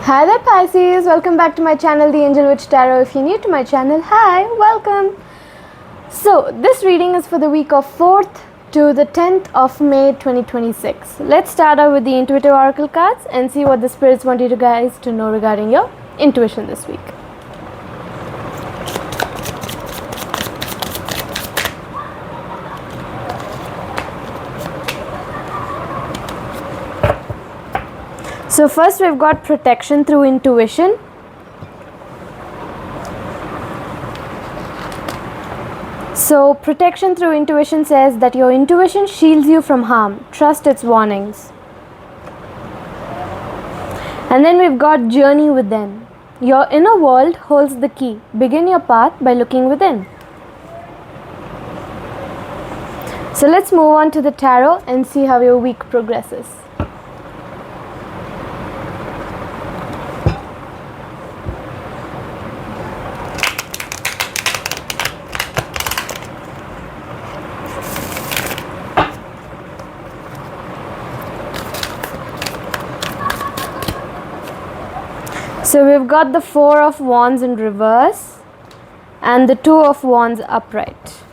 Hi there Pisces, welcome back to my channel The Angel Witch Tarot. If you're new to my channel, hi, welcome. So this reading is for the week of 4th to the 10th of May 2026. Let's start out with the intuitive oracle cards and see what the spirits want you guys to know regarding your intuition this week. So first we've got protection through intuition. So protection through intuition says that your intuition shields you from harm. Trust its warnings. And then we've got journey within. Your inner world holds the key. Begin your path by looking within. So let's move on to the tarot and see how your week progresses. So we've got the 4 of Wands in reverse and the 2 of Wands upright.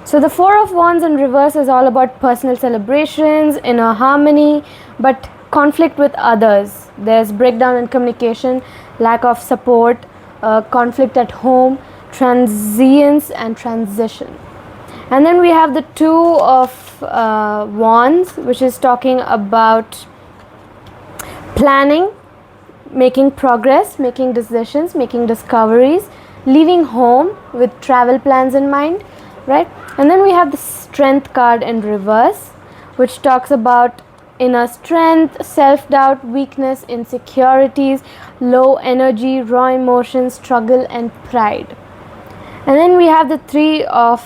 So the 4 of Wands in reverse is all about personal celebrations, inner harmony, but conflict with others. There's breakdown in communication, lack of support, conflict at home, transience and transition. And then we have the 2 of Wands, which is talking about planning, making progress, making decisions, making discoveries, leaving home with travel plans in mind, right? And then we have the strength card in reverse, which talks about inner strength, self-doubt, weakness, insecurities, low energy, raw emotions, struggle and pride. And then we have the 3 of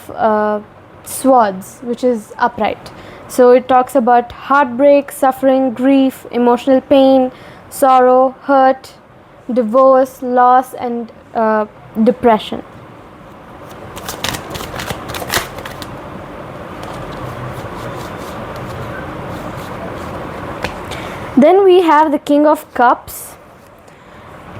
swords, which is upright. So it talks about heartbreak, suffering, grief, emotional pain, sorrow, hurt, divorce, loss and depression. Then we have the King of Cups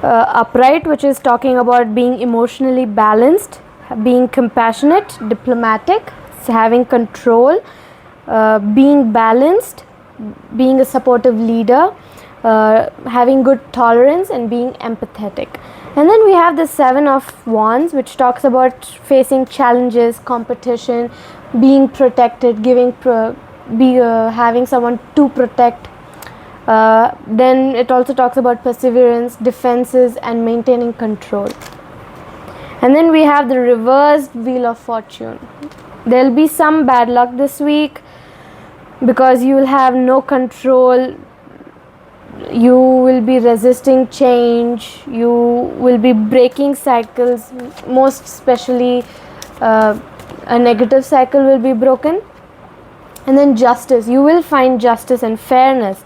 upright, which is talking about being emotionally balanced, being compassionate, diplomatic, having control, being balanced, being a supportive leader, having good tolerance and being empathetic. And then we have the 7 of Wands, which talks about facing challenges, competition, being protected, having someone to protect. Then it also talks about perseverance, defenses and maintaining control. And then we have the reversed Wheel of Fortune. There'll be some bad luck this week because you will have no control. You will be resisting change, you will be breaking cycles, most especially a negative cycle will be broken. And then justice, you will find justice and fairness,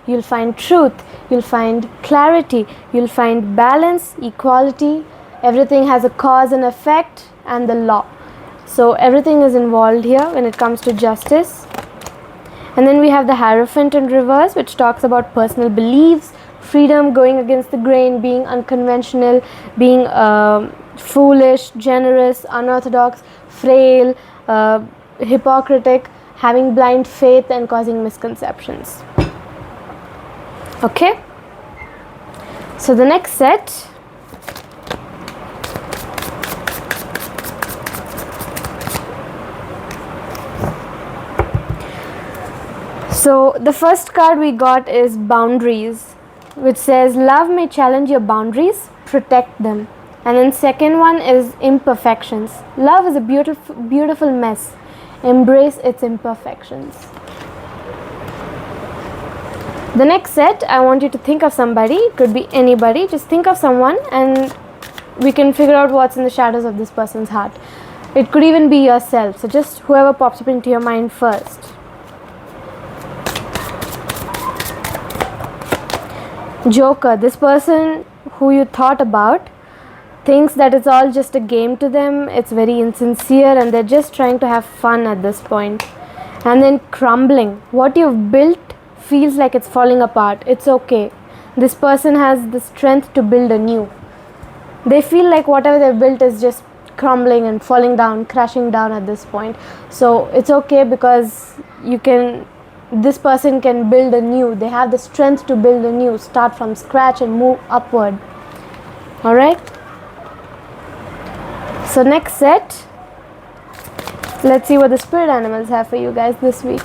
you'll find truth, you'll find clarity, you'll find balance, equality. Everything has a cause and effect and the law. So everything is involved here when it comes to justice. And then we have the Hierophant in reverse, which talks about personal beliefs, freedom, going against the grain, being unconventional, being foolish, generous, unorthodox, frail, hypocritic, having blind faith and causing misconceptions. Okay, so the next set. So the first card we got is boundaries, which says love may challenge your boundaries, protect them. And then second one is imperfections. Love is a beautiful mess. Embrace its imperfections. The next set, I want you to think of somebody. It could be anybody. Just think of someone and we can figure out what's in the shadows of this person's heart. It could even be yourself. So just whoever pops up into your mind first. Joker, this person who you thought about thinks that it's all just a game to them. It's very insincere and they're just trying to have fun at this point. And then crumbling, what you've built feels like it's falling apart. It's okay. This person has the strength to build anew. They feel like whatever they've built is just crumbling and falling down, crashing down at this point. So it's okay, because this person can build anew. They have the strength to build anew, start from scratch and move upward. Alright? So next set, let's see what the spirit animals have for you guys this week.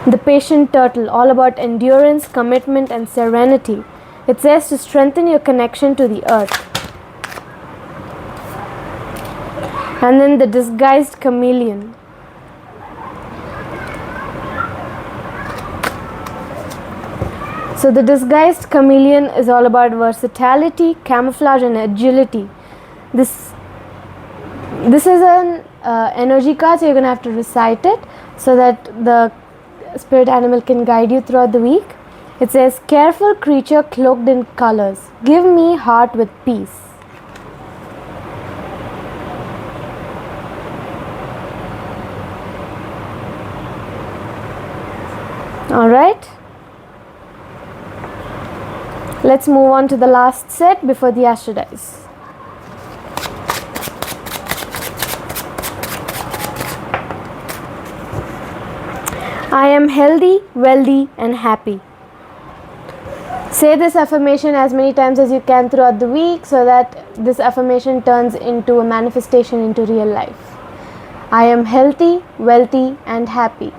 The patient turtle, all about endurance, commitment and serenity. It says to strengthen your connection to the earth. And then the disguised chameleon. So the disguised chameleon is all about versatility, camouflage and agility. This is an energy card, so you're going to have to recite it so that the spirit animal can guide you throughout the week. It says, careful creature cloaked in colors, give me heart with peace. Alright. Let's move on to the last set before the Astro dice. I am healthy, wealthy and happy. Say this affirmation as many times as you can throughout the week so that this affirmation turns into a manifestation into real life. I am healthy, wealthy and happy.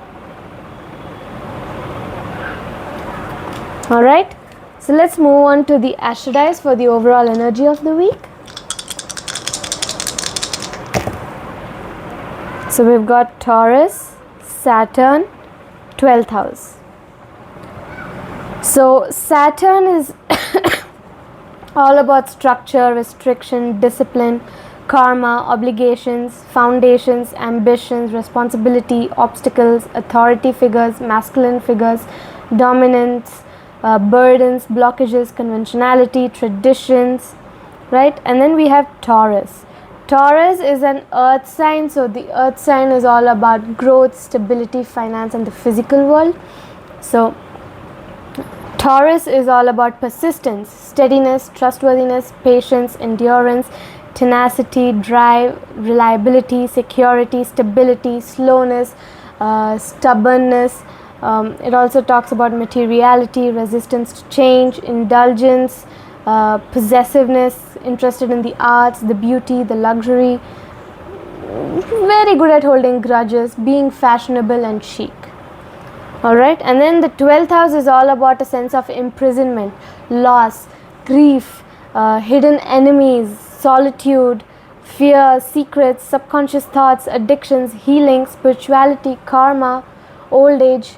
Alright, so let's move on to the Astro dice for the overall energy of the week. So we've got Taurus, Saturn, 12th house. So Saturn is all about structure, restriction, discipline, karma, obligations, foundations, ambitions, responsibility, obstacles, authority figures, masculine figures, dominance, burdens, blockages, conventionality, traditions, right? And then we have Taurus. Taurus is an earth sign, so the earth sign is all about growth, stability, finance and the physical world. So Taurus is all about persistence, steadiness, trustworthiness, patience, endurance, tenacity, drive, reliability, security, stability, slowness, stubbornness. It also talks about materiality, resistance to change, indulgence, possessiveness, interested in the arts, the beauty, the luxury, very good at holding grudges, being fashionable and chic. Alright, and then the 12th house is all about a sense of imprisonment, loss, grief, hidden enemies, solitude, fear, secrets, subconscious thoughts, addictions, healing, spirituality, karma, old age,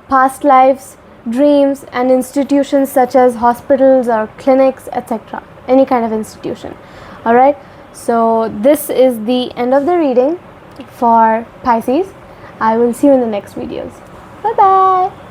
past lives, dreams and institutions such as hospitals or clinics, etc. Any kind of institution. Alright, so this is the end of the reading for Pisces. I will see you in the next videos. Bye bye.